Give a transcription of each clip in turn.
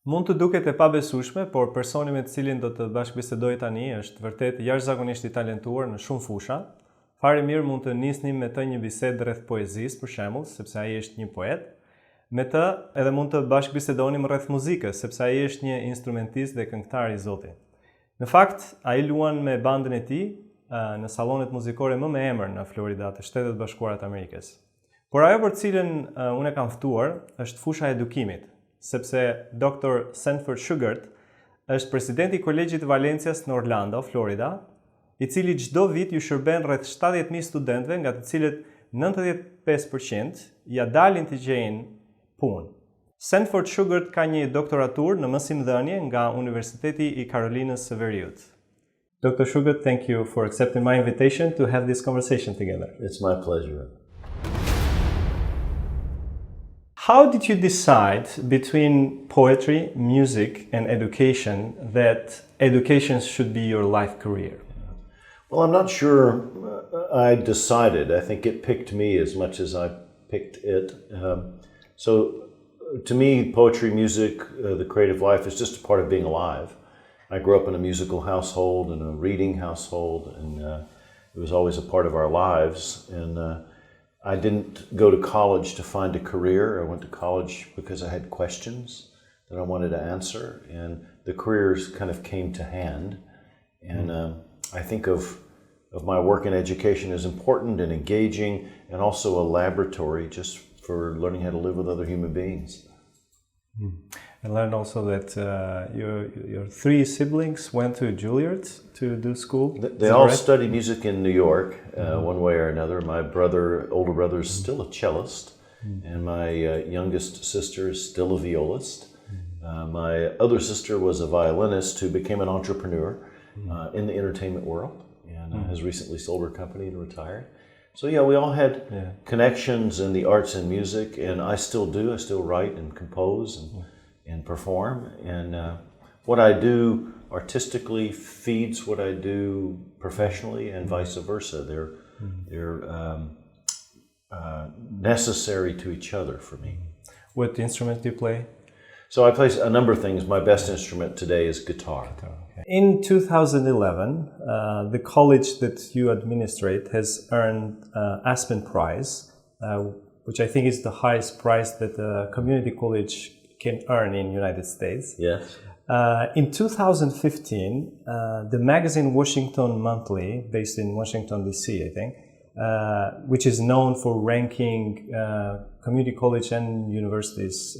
Mund të duket e pabesueshme, por personi me të cilin do të bashkëbisedoj tani është vërtet jashtëzakonisht i talentuar në shumë fusha. Fare mirë mund të nisni me të një bisedë rreth poezisë, për shembull, sepse ai është një poet. Me të edhe mund të bashkëbisedonim rreth muzikës, sepse ai është një instrumentist dhe këngëtar i Zotit. Në fakt, ai luan me bandën e tij në sallonet muzikore më me emër në Florida të Shtetet Bashkuara të Amerikës. Por ajo për cilën unë e kam ftuar është fusha e edukimit, sepse Dr. Sekretet është presidenti i Kolegjit të Valencias në Orlando, Florida, i cili çdo vit ju shërben rreth 70.000 studentëve, nga të cilët 95% ja dalin të gjejnë punë. Sekretet ka një doktoraturë në mësimdhënie nga Universiteti i Karolinës së Veriut. Dr. Sekretet, thank you for accepting my invitation to have this conversation together. It's my pleasure. How did you decide between poetry, music, and education that education should be your life career? Well, I'm not sure I decided. I think it picked me as much as I picked it. So to me, poetry, music, the creative life is just a part of being alive. I grew up in a musical household and a reading household, and it was always a part of our lives. And I didn't go to college to find a career. I went to college because I had questions that I wanted to answer, and the careers kind of came to hand. And I think of my work in education as important and engaging, and also a laboratory just for learning how to live with other human beings. I learned also that your three siblings went to Juilliard to do school. They all studied music in New York, one way or another. My older brother is still a cellist, and my youngest sister is still a violist. My other sister was a violinist who became an entrepreneur in the entertainment world, and has recently sold her company and retired. So yeah, we all had connections in the arts and music, and I still do. I still write and compose and perform. And what I do artistically feeds what I do professionally, and vice versa. They're necessary to each other for me. What instrument do you play? So I play a number of things. My best instrument today is guitar. Okay. In 2011, the college that you administrate has earned Aspen Prize, which I think is the highest prize that a community college can earn in the United States. Yes. In 2015, the magazine Washington Monthly, based in Washington, D.C., I think, which is known for ranking community college and universities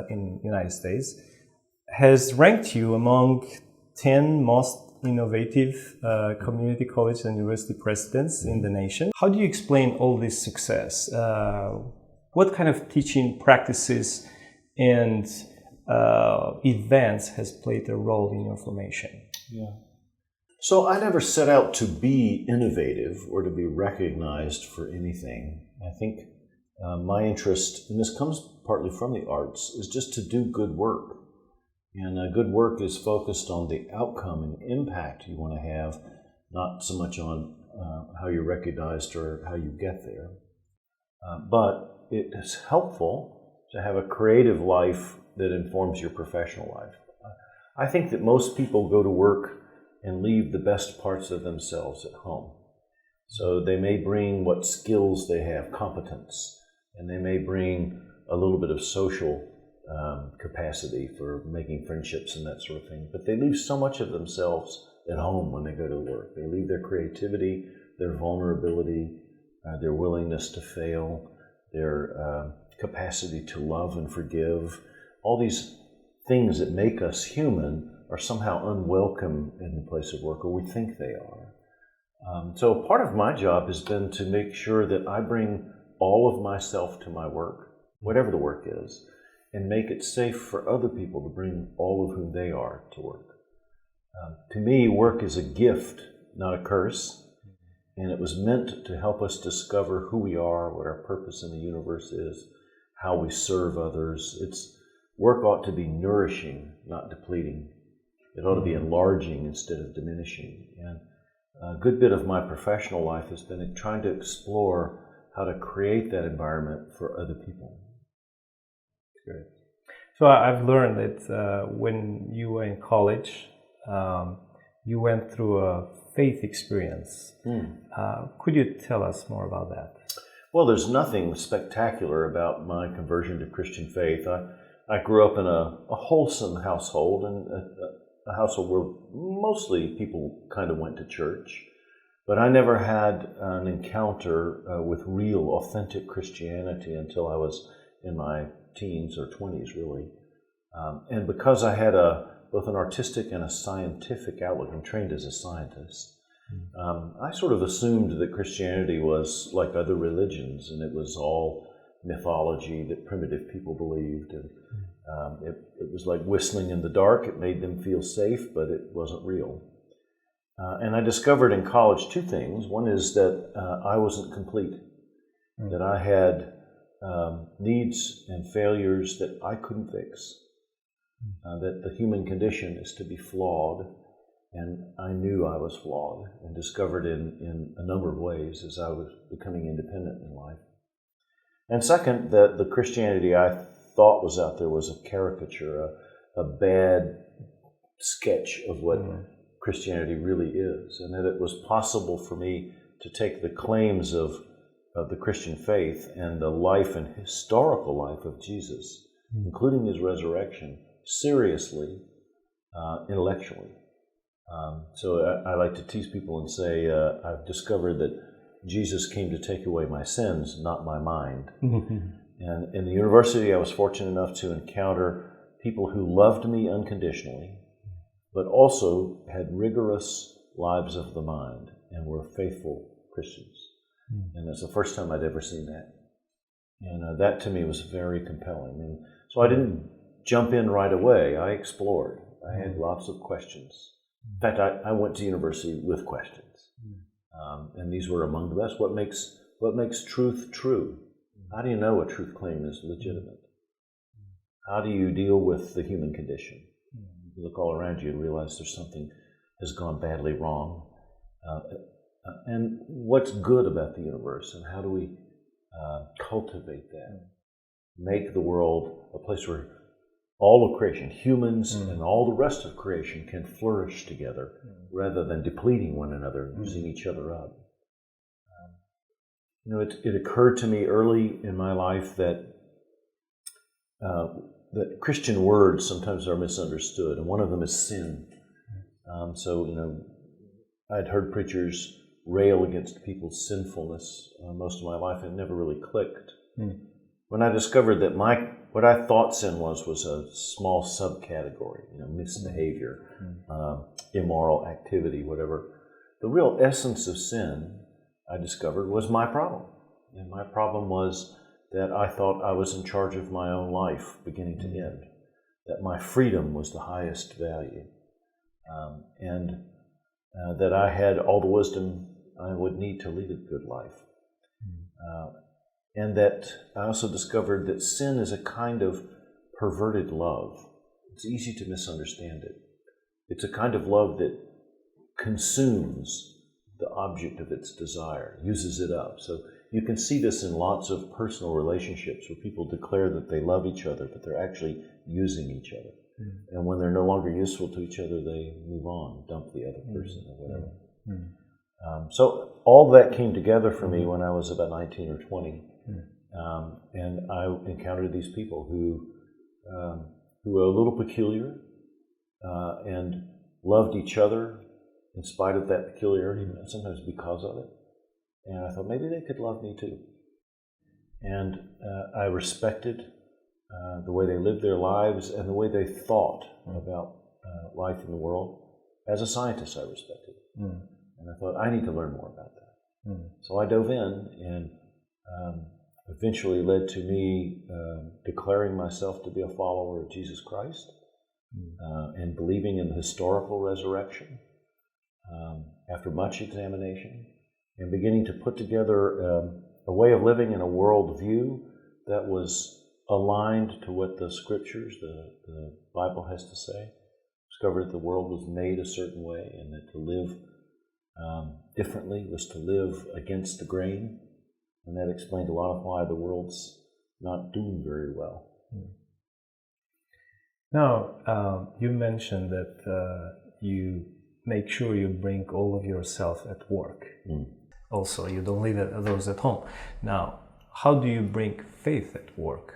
in the United States, has ranked you among 10 most innovative community college and university presidents in the nation. How do you explain all this success? What kind of teaching practices and events has played a role in your formation? Yeah. So I never set out to be innovative or to be recognized for anything. I think my interest, and this comes partly from the arts, is just to do good work. And good work is focused on the outcome and impact you want to have, not so much on how you're recognized or how you get there. But it is helpful to have a creative life that informs your professional life. I think that most people go to work and leave the best parts of themselves at home. So they may bring what skills they have, competence, and they may bring a little bit of social capacity for making friendships and that sort of thing. But they leave so much of themselves at home when they go to work. They leave their creativity, their vulnerability, their willingness to fail, their capacity to love and forgive. All these things that make us human are somehow unwelcome in the place of work, or we think they are. So part of my job has been to make sure that I bring all of myself to my work, whatever the work is, and make it safe for other people to bring all of who they are to work. To me, work is a gift, not a curse, and it was meant to help us discover who we are, what our purpose in the universe is, how we serve others. Work ought to be nourishing, not depleting. It ought to be enlarging instead of diminishing. And a good bit of my professional life has been trying to explore how to create that environment for other people. Great. So I've learned that when you were in college, you went through a faith experience. Could you tell us more about that? Well, there's nothing spectacular about my conversion to Christian faith. I grew up in a wholesome household, and a household where mostly people kind of went to church. But I never had an encounter with real, authentic Christianity until I was in my teens or 20s, really. And because I had both an artistic and a scientific outlook, I'm trained as a scientist, I sort of assumed that Christianity was like other religions, and it was all mythology that primitive people believed. And it was like whistling in the dark. It made them feel safe, but it wasn't real. And I discovered in college two things. One is that I wasn't complete, that I had needs and failures that I couldn't fix, that the human condition is to be flawed, and I knew I was flawed and discovered in a number of ways as I was becoming independent in life. And second, that the Christianity I thought was out there was a caricature, a bad sketch of what Christianity really is, and that it was possible for me to take the claims of the Christian faith and the life and historical life of Jesus, including his resurrection, seriously, intellectually. So I like to tease people and say, I've discovered that Jesus came to take away my sins, not my mind. And in the university, I was fortunate enough to encounter people who loved me unconditionally, but also had rigorous lives of the mind and were faithful Christians. And that's the first time I'd ever seen that. And that to me was very compelling. And so I didn't jump in right away. I explored. I had lots of questions. In fact, I went to university with questions. And these were among the best. What makes truth true? How do you know a truth claim is legitimate? How do you deal with the human condition? You look all around you and realize there's something has gone badly wrong. And what's good about the universe, and how do we cultivate that? Make the world a place where all of creation, humans and all the rest of creation, can flourish together rather than depleting one another and using each other up. It occurred to me early in my life that that Christian words sometimes are misunderstood, and one of them is sin. I'd heard preachers rail against people's sinfulness most of my life, and it never really clicked. When I discovered that what I thought sin was a small subcategory, misbehavior, immoral activity, whatever. The real essence of sin, I discovered, was my problem. And my problem was that I thought I was in charge of my own life, beginning to end, that my freedom was the highest value, and that I had all the wisdom I would need to lead a good life. And that I also discovered that sin is a kind of perverted love. It's easy to misunderstand it. It's a kind of love that consumes the object of its desire, uses it up. So you can see this in lots of personal relationships where people declare that they love each other, but they're actually using each other. And when they're no longer useful to each other, they move on, dump the other person or whatever. So all that came together for me when I was about 19 or 20. And I encountered these people who were a little peculiar and loved each other in spite of that peculiarity, sometimes because of it. And I thought maybe they could love me too. And I respected the way they lived their lives and the way they thought about life in the world. As a scientist, I respected it. And I thought, I need to learn more about that. So I dove in, and eventually led to me declaring myself to be a follower of Jesus Christ and believing in the historical resurrection after much examination, and beginning to put together a way of living and a worldview that was aligned to what the scriptures, the Bible has to say. Discovered that the world was made a certain way, and that to live differently was to live against the grain, and that explained a lot of why the world's not doing very well. Now, you mentioned that you make sure you bring all of yourself at work. Also, you don't leave those at home. Now, how do you bring faith at work?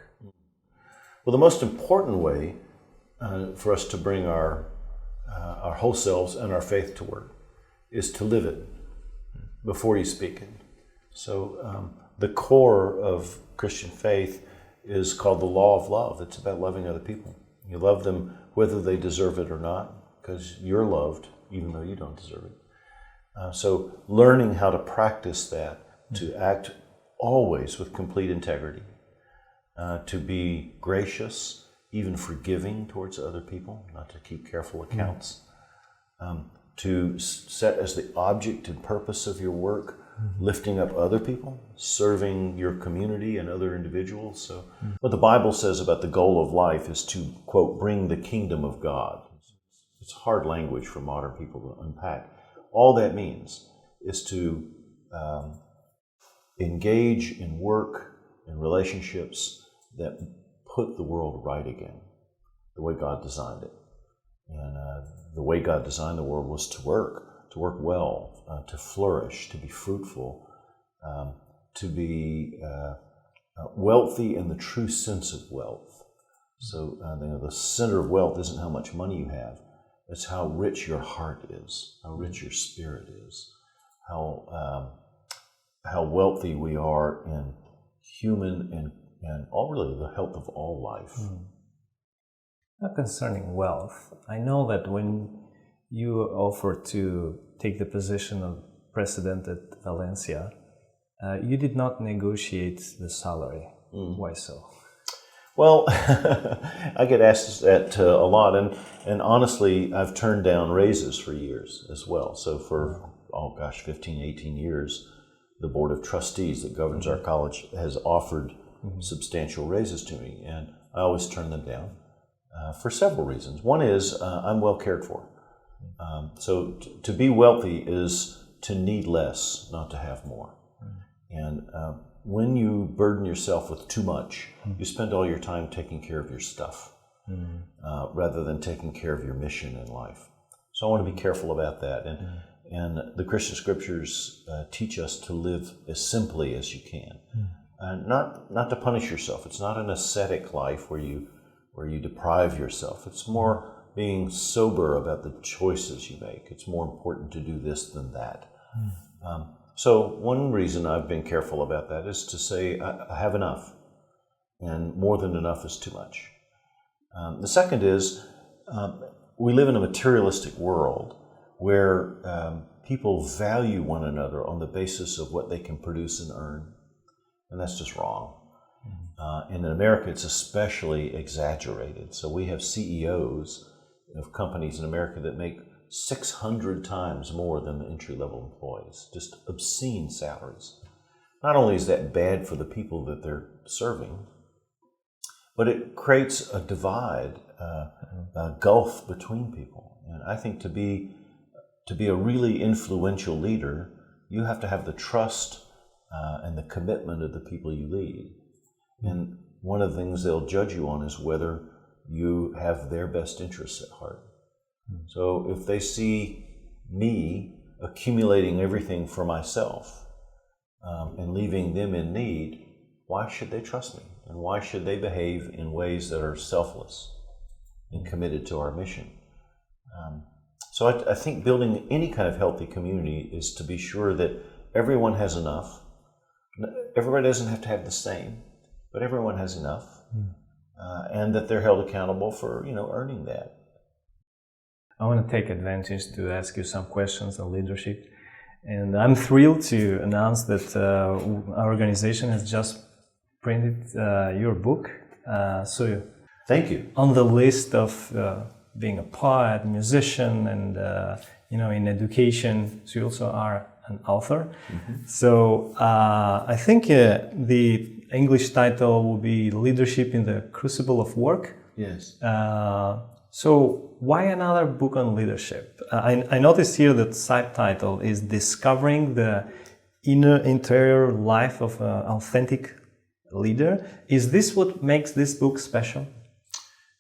Well, the most important way for us to bring our whole selves and our faith to work is to live it before you speak it. So the core of Christian faith is called the law of love. It's about loving other people. You love them whether they deserve it or not, because you're loved even though you don't deserve it. So learning how to practice that, to act always with complete integrity, to be gracious, even forgiving towards other people, not to keep careful accounts, to set as the object and purpose of your work lifting up other people, serving your community and other individuals. So what the Bible says about the goal of life is to, quote, bring the kingdom of God. It's hard language for modern people to unpack. All that means is to engage in work and relationships that put the world right again, the way God designed it. And the way God designed the world was to work well, to flourish, to be fruitful, to be wealthy in the true sense of wealth. So the center of wealth isn't how much money you have, it's how rich your heart is, how rich your spirit is, how wealthy we are in human and all really the health of all life. Now, concerning wealth, I know that when you offered to take the position of president at Valencia, you did not negotiate the salary. Why so? Well, I get asked that a lot, and honestly, I've turned down raises for years as well. So for, 15, 18 years, the board of trustees that governs our college has offered substantial raises to me, and I always turn them down for several reasons. One is I'm well cared for. So to be wealthy is to need less, not to have more. And when you burden yourself with too much, you spend all your time taking care of your stuff rather than taking care of your mission in life. So I want to be careful about that. And the Christian scriptures teach us to live as simply as you can. Not to punish yourself. It's not an ascetic life where you deprive yourself. It's more being sober about the choices you make. It's more important to do this than that. So one reason I've been careful about that is to say I have enough, and more than enough is too much. The second is we live in a materialistic world where people value one another on the basis of what they can produce and earn, and that's just wrong. And in America, it's especially exaggerated. So we have CEOs of companies in America that make 600 times more than the entry-level employees, just obscene salaries. Not only is that bad for the people that they're serving, but it creates a divide, a gulf between people. And I think to be a really influential leader, you have to have the trust and the commitment of the people you lead. And one of the things they'll judge you on is whether you have their best interests at heart. So if they see me accumulating everything for myself and leaving them in need, why should they trust me? And why should they behave in ways that are selfless and committed to our mission? So I think building any kind of healthy community is to be sure that everyone has enough. Everybody doesn't have to have the same, but everyone has enough. And that they're held accountable for, earning that. I want to take advantage to ask you some questions on leadership. And I'm thrilled to announce that our organization has just printed your book. So thank you. On the list of being a poet, musician, and in education, so you also are an author. So I think the English title will be Leadership in the Crucible of Work. Yes. So why another book on leadership? I noticed here that subtitle is Discovering the Interior Life of an Authentic Leader. Is this what makes this book special?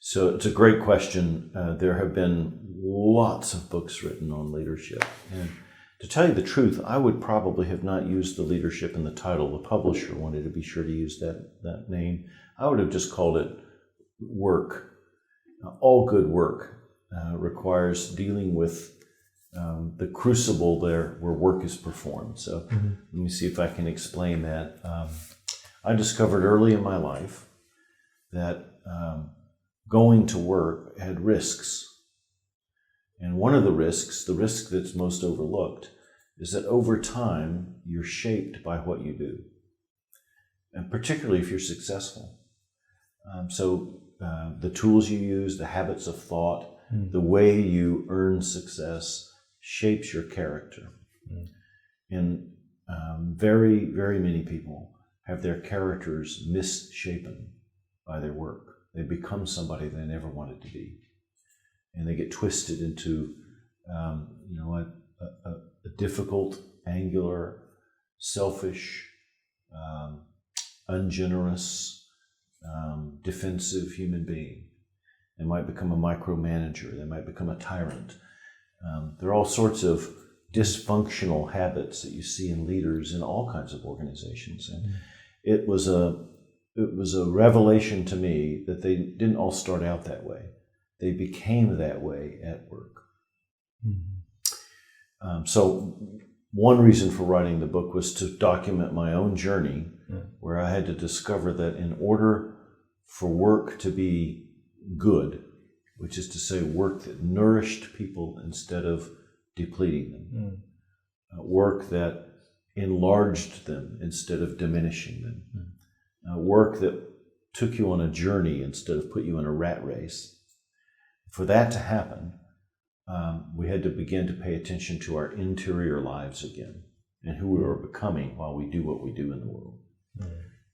So it's a great question. There have been lots of books written on leadership. And to tell you the truth, I would probably have not used the leadership in the title. The publisher wanted to be sure to use that name. I would have just called it work. All good work requires dealing with the crucible there where work is performed. So let me see if I can explain that. I discovered early in my life that going to work had risks. And one of the risks, the risk that's most overlooked, is that over time, you're shaped by what you do. And particularly if you're successful. So the tools you use, the habits of thought, the way you earn success shapes your character. And very, very many people have their characters misshapen by their work. They become somebody they never wanted to be. And they get twisted into, a difficult, angular, selfish, ungenerous, defensive human being. They might become a micromanager. They might become a tyrant. There are all sorts of dysfunctional habits that you see in leaders in all kinds of organizations. And it was a revelation to me that they didn't all start out that way. They became that way at work. So one reason for writing the book was to document my own journey, where I had to discover that in order for work to be good, which is to say work that nourished people instead of depleting them, work that enlarged them instead of diminishing them, work that took you on a journey instead of put you in a rat race. For that to happen, we had to begin to pay attention to our interior lives again and who we were becoming while we do what we do in the world.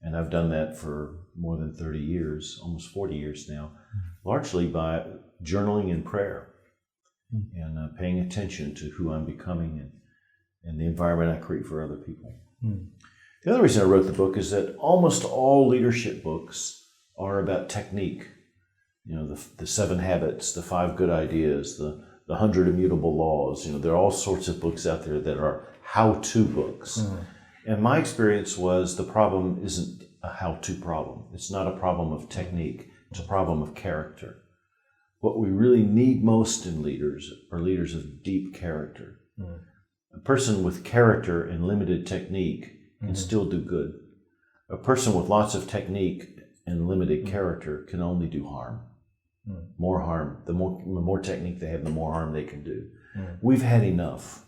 And I've done that for more than 30 years, almost 40 years now, largely by journaling and prayer and paying attention to who I'm becoming and the environment I create for other people. The other reason I wrote the book is that almost all leadership books are about technique. You know, the 7 habits, the 5 good ideas, the 100 immutable laws. You know, there are all sorts of books out there that are how-to books. And my experience was the problem isn't a how-to problem. It's not a problem of technique. It's a problem of character. What we really need most in leaders are leaders of deep character. A person with character and limited technique can still do good. A person with lots of technique and limited character can only do harm. More harm. The more technique they have, the more harm they can do. We've had enough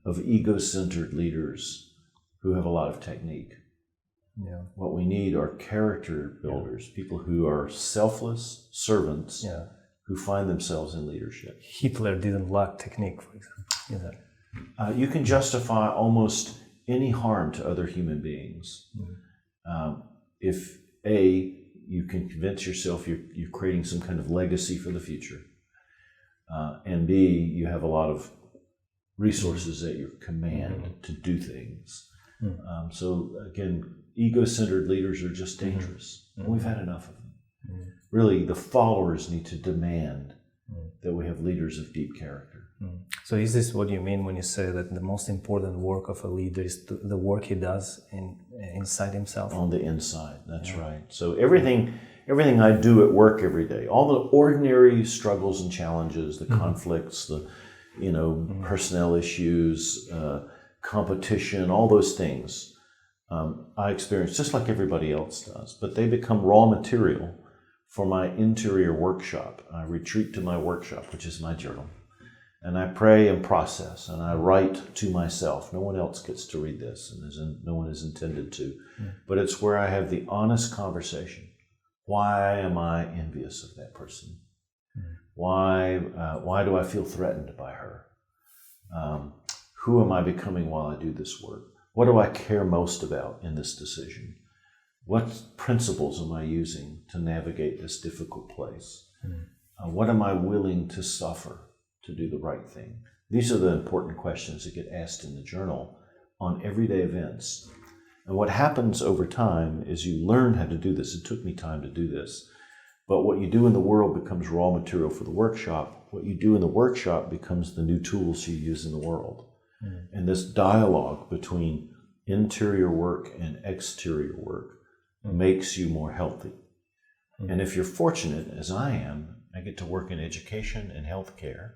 of ego-centered leaders who have a lot of technique. What we need are character builders, people who are selfless servants who find themselves in leadership. Hitler didn't lack technique, for example. You can justify almost any harm to other human beings if you can convince yourself you're creating some kind of legacy for the future, and B, you have a lot of resources at your command to do things. So again, ego-centered leaders are just dangerous. And we've had enough of them. Really, the followers need to demand that we have leaders of deep character. So is this what you mean when you say that the most important work of a leader is the work he does inside himself? On the inside, that's right. So everything I do at work every day, all the ordinary struggles and challenges, the conflicts, the personnel issues, competition, all those things, I experience just like everybody else does, but they become raw material for my interior workshop. I retreat to my workshop, which is my journal. And I pray and process, and I write to myself. No one else gets to read this, and no one is intended to. But it's where I have the honest conversation. Why am I envious of that person? Why do I feel threatened by her? Who am I becoming while I do this work? What do I care most about in this decision? What principles am I using to navigate this difficult place? What am I willing to suffer to do the right thing? These are the important questions that get asked in the journal on everyday events. And what happens over time is you learn how to do this. It took me time to do this. But what you do in the world becomes raw material for the workshop. What you do in the workshop becomes the new tools you use in the world. And this dialogue between interior work and exterior work makes you more healthy. And if you're fortunate, as I am, I get to work in education and healthcare,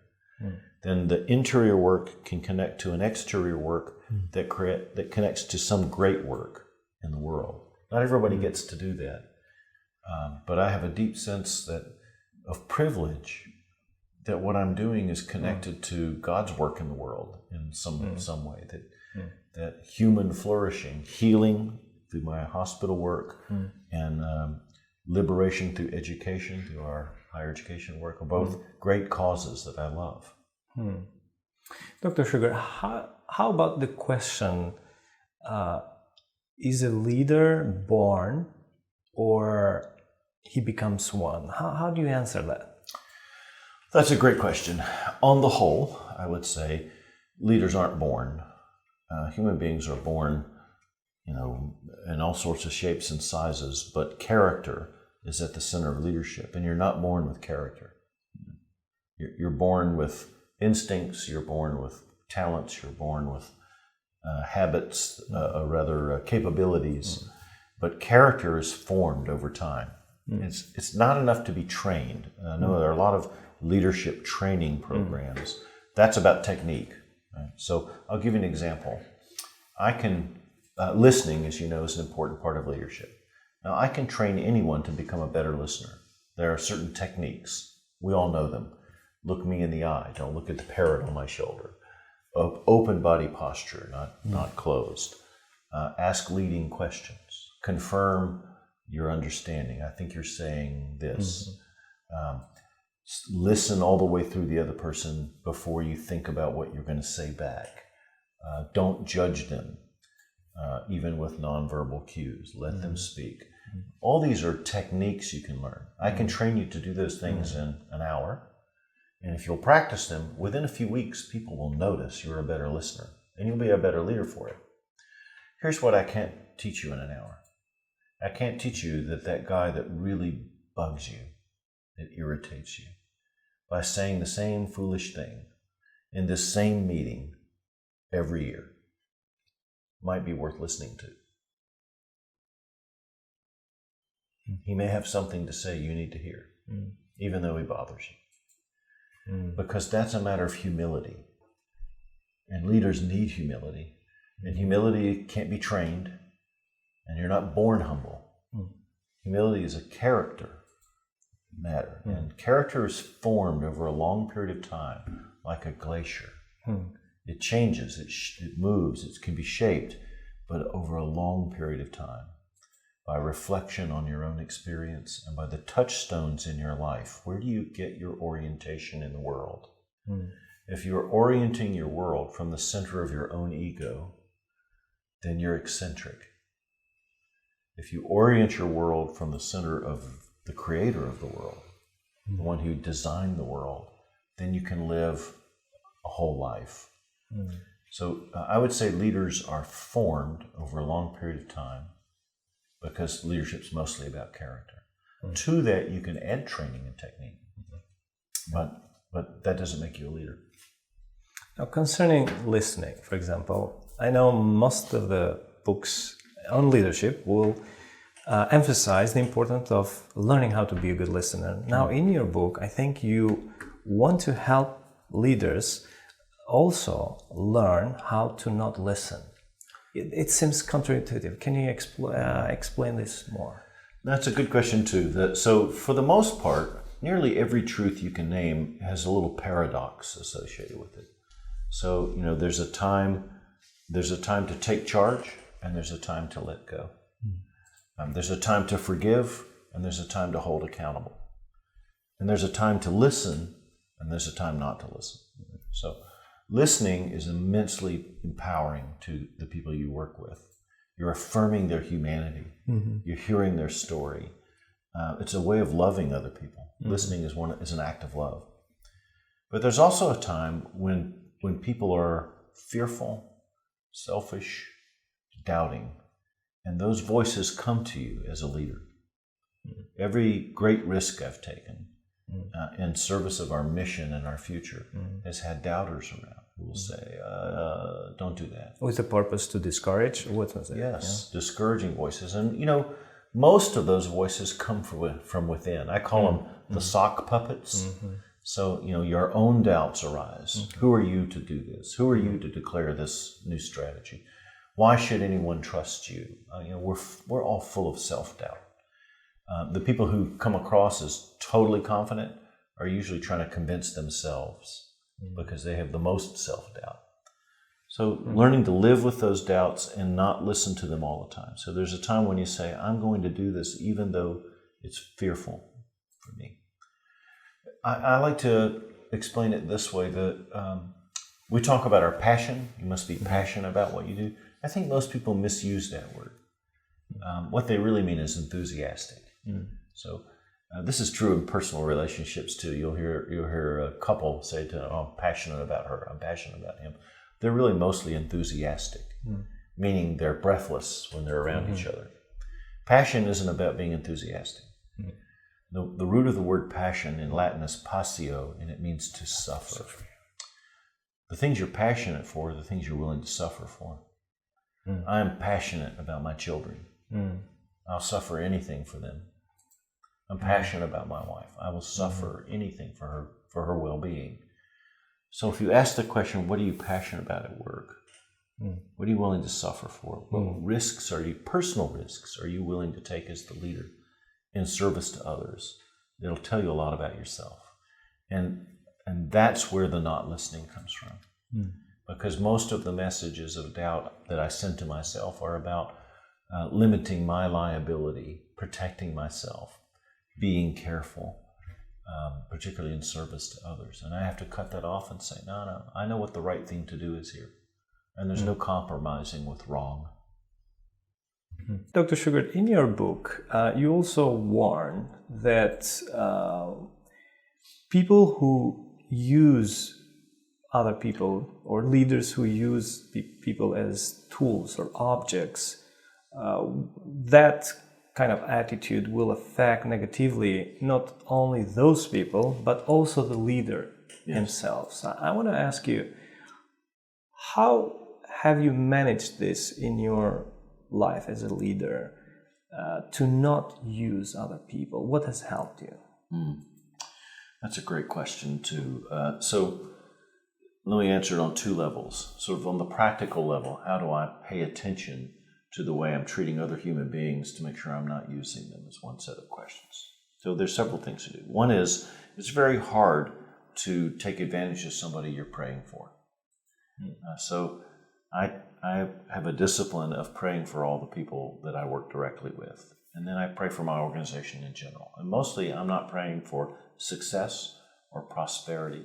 then the interior work can connect to an exterior work that connects to some great work in the world. Not everybody gets to do that. But I have a deep sense of privilege that what I'm doing is connected to God's work in the world in some way, that human flourishing, healing through my hospital work, and liberation through education, through our higher education work, are both great causes that I love. Dr. Sugar, how about the question, is a leader born or he becomes one? How do you answer that? That's a great question. On the whole, I would say leaders aren't born. Human beings are born, in all sorts of shapes and sizes, but character is at the center of leadership, and you're not born with character. You're born with instincts, you're born with talents, you're born with habits, capabilities, but character is formed over time. It's not enough to be trained. I know there are a lot of leadership training programs. That's about technique. Right? So I'll give you an example. Listening, as you know, is an important part of leadership. Now, I can train anyone to become a better listener. There are certain techniques. We all know them. Look me in the eye. Don't look at the parrot on my shoulder. Open body posture, not closed. Ask leading questions. Confirm your understanding. I think you're saying this. Listen all the way through the other person before you think about what you're going to say back. Don't judge them, even with nonverbal cues. Let them speak. All these are techniques you can learn. I can train you to do those things in an hour. And if you'll practice them, within a few weeks, people will notice you're a better listener, and you'll be a better leader for it. Here's what I can't teach you in an hour. I can't teach you that guy that really bugs you, that irritates you, by saying the same foolish thing in this same meeting every year might be worth listening to. He may have something to say you need to hear, even though he bothers you. Because that's a matter of humility. And leaders need humility. And humility can't be trained. And you're not born humble. Humility is a character matter. And character is formed over a long period of time, like a glacier. It changes, it moves, it can be shaped, but over a long period of time. By reflection on your own experience and by the touchstones in your life. Where do you get your orientation in the world? If you're orienting your world from the center of your own ego, then you're eccentric. If you orient your world from the center of the creator of the world, the one who designed the world, then you can live a whole life. So I would say leaders are formed over a long period of time, because leadership's mostly about character. To that, you can add training and technique, but that doesn't make you a leader. Now, concerning listening, for example, I know most of the books on leadership will emphasize the importance of learning how to be a good listener. Now, in your book, I think you want to help leaders also learn how to not listen. It seems counterintuitive. Can you explain this more? That's a good question too. So for the most part, nearly every truth you can name has a little paradox associated with it. So, there's a time to take charge, and there's a time to let go. There's a time to forgive, and there's a time to hold accountable. And there's a time to listen, and there's a time not to listen. So listening is immensely empowering to the people you work with. You're affirming their humanity. You're hearing their story. It's a way of loving other people. Listening is an act of love. But there's also a time when people are fearful, selfish, doubting, and those voices come to you as a leader. Every great risk I've taken in service of our mission and our future has had doubters around who will say, don't do that. With the purpose to discourage? What was it? Yes, discouraging voices. And, most of those voices come from within. I call them the sock puppets. So, your own doubts arise. Who are you to do this? Who are you to declare this new strategy? Why should anyone trust you? We're all full of self-doubt. The people who come across as totally confident are usually trying to convince themselves because they have the most self-doubt. So learning to live with those doubts and not listen to them all the time. So there's a time when you say, I'm going to do this even though it's fearful for me. I like to explain it this way, that we talk about our passion. You must be passionate about what you do. I think most people misuse that word. What they really mean is enthusiastic. So this is true in personal relationships too. You'll hear a couple say to, I'm passionate about her, I'm passionate about him. They're really mostly enthusiastic, meaning they're breathless when they're around each other. Passion isn't about being enthusiastic. The root of the word passion in Latin is passio, and it means to suffer. The things you're passionate for are the things you're willing to suffer for. I am passionate about my children. I'll suffer anything for them. I'm passionate about my wife. I will suffer anything for her well-being. So if you ask the question, what are you passionate about at work? What are you willing to suffer for? What risks personal risks, are you willing to take as the leader in service to others? It'll tell you a lot about yourself. And that's where the not listening comes from. Because most of the messages of doubt that I send to myself are about limiting my liability, protecting myself, being careful, particularly in service to others. And I have to cut that off and say, no, I know what the right thing to do is here. And there's no compromising with wrong. Dr. Shugart, in your book, you also warn that people who use other people, or leaders who use people as tools or objects, that kind of attitude will affect negatively not only those people, but also the leader himself. So I want to ask you, how have you managed this in your life as a leader, to not use other people? What has helped you? That's a great question too. So let me answer it on two levels. Sort of on the practical level, how do I pay attention to the way I'm treating other human beings to make sure I'm not using them, is one set of questions. So there's several things to do. One is, it's very hard to take advantage of somebody you're praying for. So I have a discipline of praying for all the people that I work directly with. And then I pray for my organization in general. And mostly I'm not praying for success or prosperity.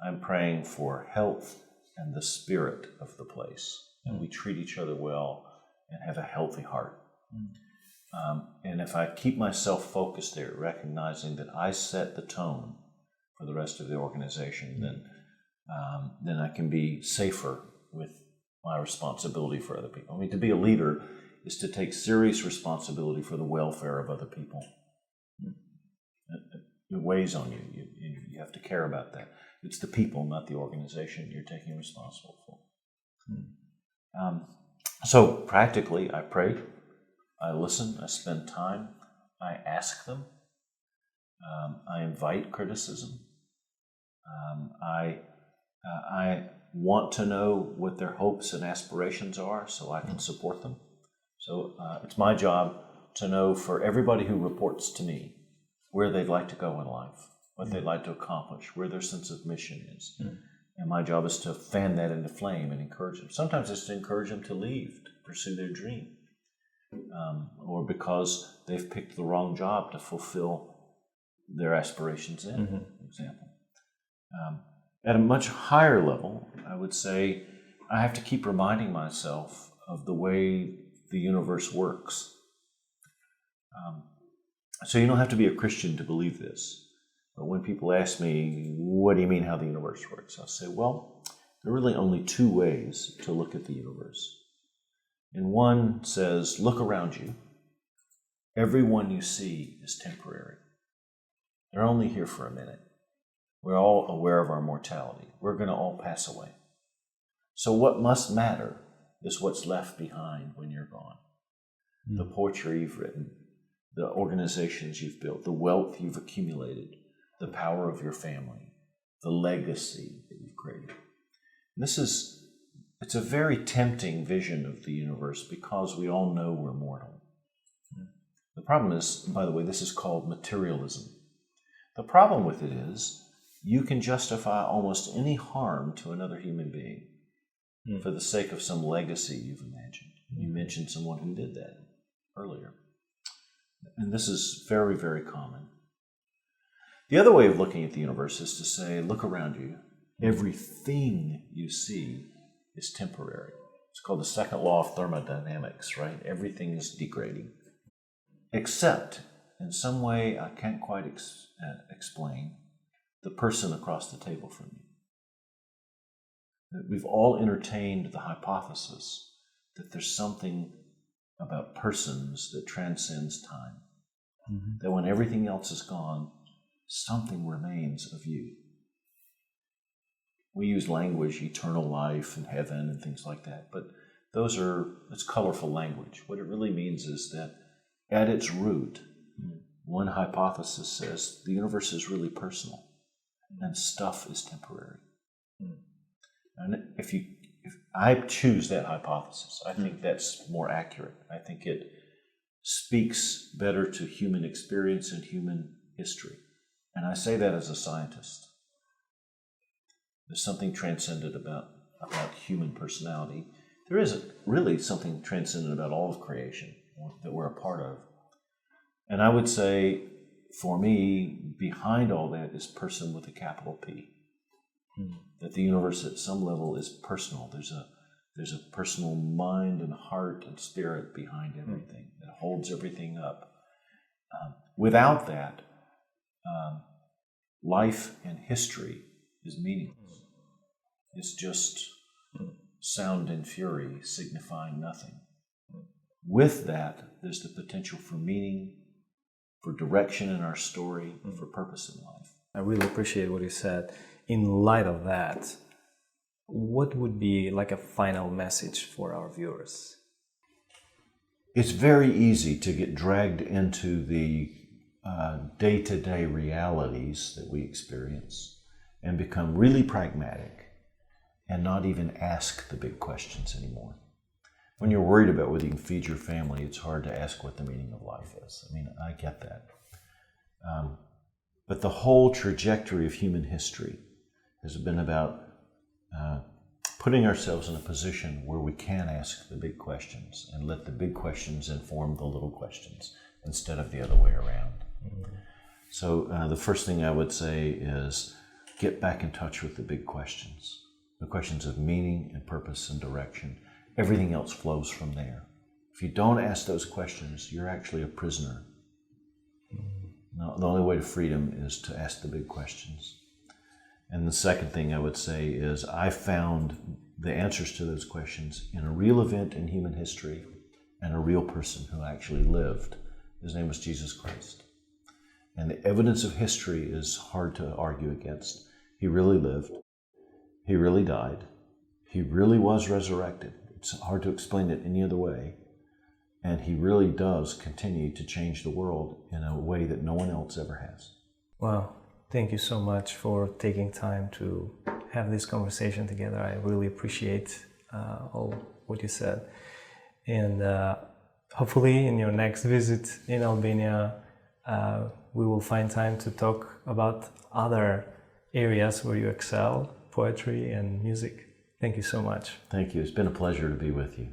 I'm praying for health and the spirit of the place. And we treat each other well and have a healthy heart. And if I keep myself focused there, recognizing that I set the tone for the rest of the organization, then I can be safer with my responsibility for other people. I mean, to be a leader is to take serious responsibility for the welfare of other people. It weighs on you. You have to care about that. It's the people, not the organization, you're taking responsible for. So practically, I pray, I listen, I spend time, I ask them, I invite criticism, I want to know what their hopes and aspirations are so I can support them. So it's my job to know for everybody who reports to me where they'd like to go in life, what they'd like to accomplish, where their sense of mission is. And my job is to fan that into flame and encourage them. Sometimes it's to encourage them to leave, to pursue their dream, or because they've picked the wrong job to fulfill their aspirations in, for example. At a much higher level, I would say I have to keep reminding myself of the way the universe works. So you don't have to be a Christian to believe this. But when people ask me, what do you mean how the universe works? I'll say, well, there are really only two ways to look at the universe. And one says, look around you. everyone you see is temporary. They're only here for a minute. We're all aware of our mortality. We're going to all pass away. So what must matter is what's left behind when you're gone. The poetry you've written, the organizations you've built, the wealth you've accumulated, the power of your family, the legacy that you've created. It's a very tempting vision of the universe because we all know we're mortal. The problem is, by the way, this is called materialism. The problem with it is you can justify almost any harm to another human being for the sake of some legacy you've imagined. You mentioned someone who did that earlier. And this is very, very common. The other way of looking at the universe is to say, look around you. Everything you see is temporary. It's called the second law of thermodynamics, right? Everything is degrading. Except, in some way I can't quite explain, the person across the table from you. We've all entertained the hypothesis that there's something about persons that transcends time. That when everything else is gone, something remains of you. We use language, eternal life and heaven and things like that, but it's colorful language. What it really means is that at its root, one hypothesis says the universe is really personal and stuff is temporary. And if I choose that hypothesis, I think that's more accurate. I think it speaks better to human experience and human history. And I say that as a scientist. There's something transcendent about human personality. There is really something transcendent about all of creation that we're a part of. And I would say, for me, behind all that is person with a capital P. That the universe at some level is personal. There's a personal mind and heart and spirit behind everything that holds everything up. Without that, life and history is meaningless. It's just sound and fury signifying nothing. With that, there's the potential for meaning, for direction in our story, for purpose in life. I really appreciate what you said. In light of that, what would be like a final message for our viewers? It's very easy to get dragged into the day-to-day realities that we experience and become really pragmatic and not even ask the big questions anymore. When you're worried about whether you can feed your family, it's hard to ask what the meaning of life is. I mean, I get that. But the whole trajectory of human history has been about putting ourselves in a position where we can ask the big questions and let the big questions inform the little questions instead of the other way around. So the first thing I would say is get back in touch with the big questions, the questions of meaning and purpose and direction. Everything else flows from there. If you don't ask those questions, you're actually a prisoner. No, the only way to freedom is to ask the big questions. And the second thing I would say is I found the answers to those questions in a real event in human history and a real person who actually lived. His name was Jesus Christ. And the evidence of history is hard to argue against. He really lived. He really died. He really was resurrected. It's hard to explain it any other way. And he really does continue to change the world in a way that no one else ever has. Wow. Thank you so much for taking time to have this conversation together. I really appreciate all what you said. And hopefully in your next visit in Albania, we will find time to talk about other areas where you excel, poetry and music. Thank you so much. Thank you. It's been a pleasure to be with you.